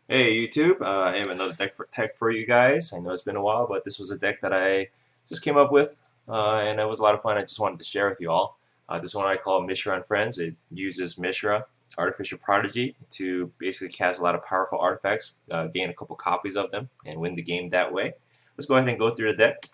Hey YouTube, I have another deck for tech for you guys. I know it's been a while, but this was a deck that I just came up with, and it was a lot of fun. I just wanted to share with you all. This one I call Mishra and Friends. It uses Mishra, Artificial Prodigy, to basically cast a lot of powerful artifacts, gain a couple copies of them, and win the game that way. Let's go ahead and go through the deck.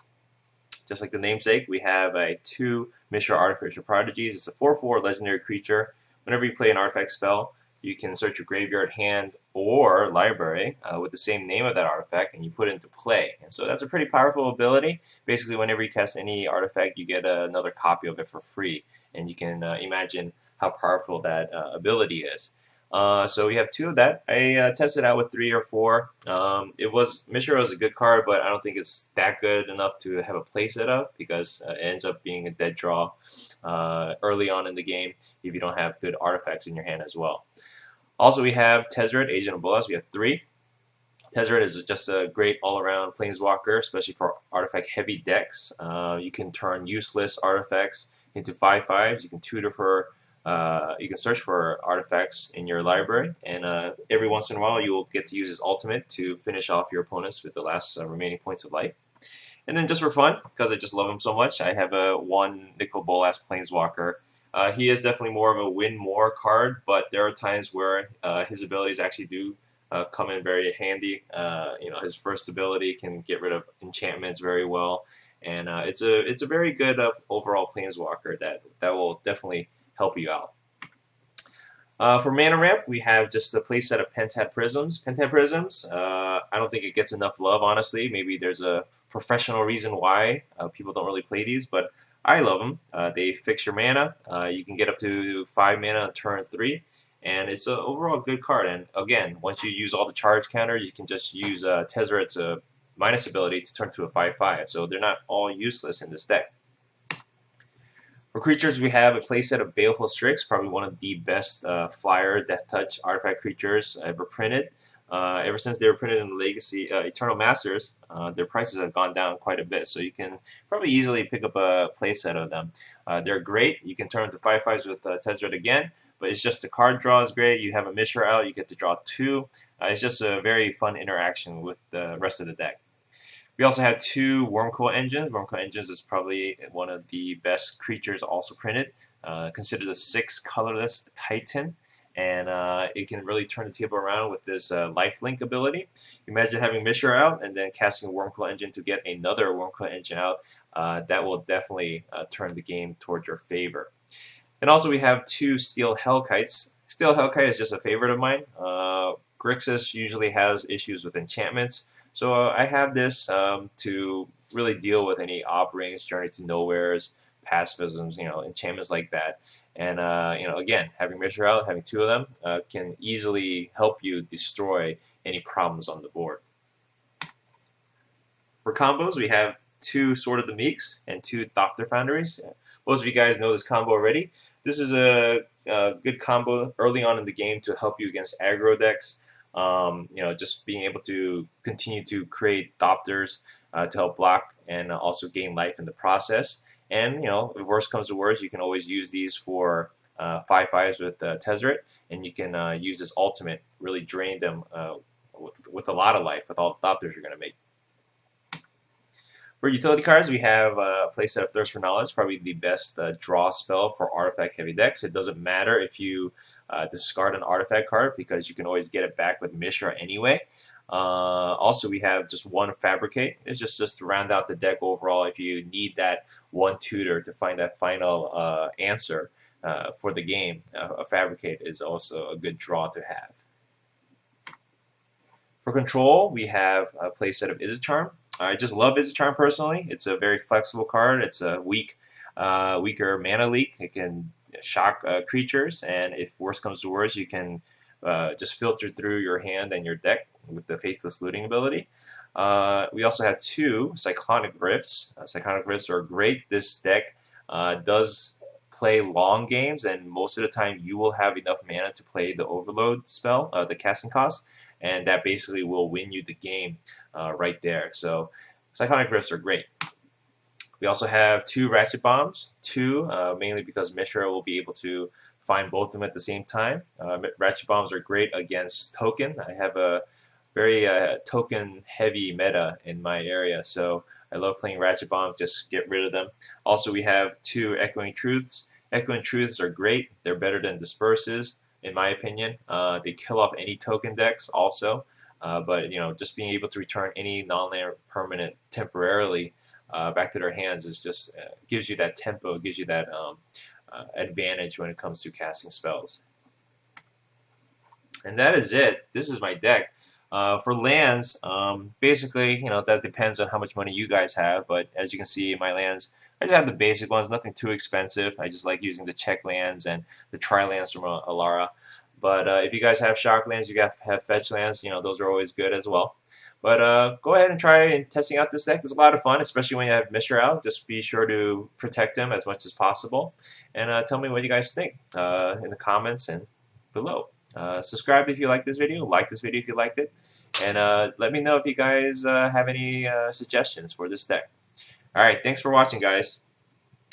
Just like the namesake, we have a 2 Mishra Artificial Prodigies. It's a 4/4 legendary creature. Whenever you play an artifact spell, you can search your graveyard, hand, or library with the same name of that artifact, and you put it into play. And so that's a pretty powerful ability. Basically, whenever you cast any artifact, you get another copy of it for free, and you can imagine how powerful that ability is. So we have 2 of that. I tested out with 3 or 4. It was Mishra was a good card, but I don't think it's that good enough to have a playset of because it ends up being a dead draw early on in the game if you don't have good artifacts in your hand as well. Also, we have Tezzeret, Agent of Bolas. We have 3. Tezzeret is just a great all-around planeswalker, especially for artifact-heavy decks. You can turn useless artifacts into 5/5s. You can tutor for, you can search for artifacts in your library, and every once in a while you will get to use his ultimate to finish off your opponents with the last remaining points of life. And then just for fun, because I just love him so much, I have a 1 Nicol Bolas Planeswalker. He is definitely more of a win more card, but there are times where his abilities actually do come in very handy. His first ability can get rid of enchantments very well, and it's a very good overall planeswalker that will definitely help you out. For mana ramp, we have just a playset of Pentad Prisms. Pentad Prisms, I don't think it gets enough love, honestly. Maybe there's a professional reason why people don't really play these, but I love them. They fix your mana. You can get up to 5 mana on turn 3, and it's an overall good card. And again, once you use all the charge counters, you can just use Tezzeret's minus ability to turn to a 5/5. So they're not all useless in this deck. For creatures, we have a playset of Baleful Strix, probably one of the best flyer Death Touch artifact creatures ever printed. Ever since they were printed in the Legacy Eternal Masters, their prices have gone down quite a bit, so you can probably easily pick up a playset of them. They're great. You can turn into 5/5s with Tezzeret again, but it's just the card draw is great. You have a Mishra out, you get to draw 2. It's just a very fun interaction with the rest of the deck. We also have 2 Wormcoil Engines. Wormcoil Engines is probably one of the best creatures also printed. Considered a 6 colorless Titan, and it can really turn the table around with this lifelink ability. Imagine having Mishra out and then casting a Wormcoil Engine to get another Wormcoil Engine out. That will definitely turn the game towards your favor. And also we have 2 Steel Hellkites. Steel Hellkite is just a favorite of mine. Grixis usually has issues with enchantments. So I have this to really deal with any Obrings, Journey to Nowheres, pacifisms, enchantments like that. And again, having Mishra out, having 2 of them can easily help you destroy any problems on the board. For combos, we have 2 Sword of the Meeks and 2 Thopter Foundries. Most of you guys know this combo already. This is a good combo early on in the game to help you against aggro decks. Just being able to continue to create Thopters to help block and also gain life in the process. And, if worst comes to worst, you can always use these for 5/5s with Tezzeret, and you can use this ultimate, really drain them with a lot of life with all the Thopters you're going to make. For utility cards, we have a playset of Thirst for Knowledge, probably the best draw spell for artifact-heavy decks. It doesn't matter if you discard an artifact card because you can always get it back with Mishra anyway. Also, we have just 1 Fabricate. It's just to round out the deck overall if you need that 1 tutor to find that final answer for the game. A Fabricate is also a good draw to have. For control, we have a playset of Izzet-Charm. I just love Izzet-Charm personally. It's a very flexible card. It's a weaker mana leak. It can shock creatures, and if worst comes to worst, you can just filter through your hand and your deck with the Faithless Looting ability. We also have 2 Cyclonic Rifts. Cyclonic Rifts are great. This deck does play long games, and most of the time you will have enough mana to play the Overload spell, the casting cost, and that basically will win you the game right there. So Cyclonic Rifts are great. We also have 2 Ratchet Bombs, mainly because Mishra will be able to find both of them at the same time. Ratchet Bombs are great against token. I have a very token heavy meta in my area, so I love playing Ratchet Bombs, just get rid of them. Also, we have 2 Echoing Truths. Echoing Truths are great. They're better than Disperses, in my opinion. They kill off any token decks also, but just being able to return any non-land permanent temporarily back to their hands is just gives you that tempo, gives you that advantage when it comes to casting spells. And that is it. This is my deck. For lands, basically, that depends on how much money you guys have. But as you can see, my lands, I just have the basic ones, nothing too expensive. I just like using the check lands and the tri lands from Alara. But if you guys have shock lands, you have fetch lands, those are always good as well. But go ahead and try testing out this deck. It's a lot of fun, especially when you have Mishra out. Just be sure to protect him as much as possible. And tell me what you guys think in the comments and below. Subscribe if you like this video, like this video if you liked it, and let me know if you guys have any suggestions for this deck. Alright, thanks for watching, guys.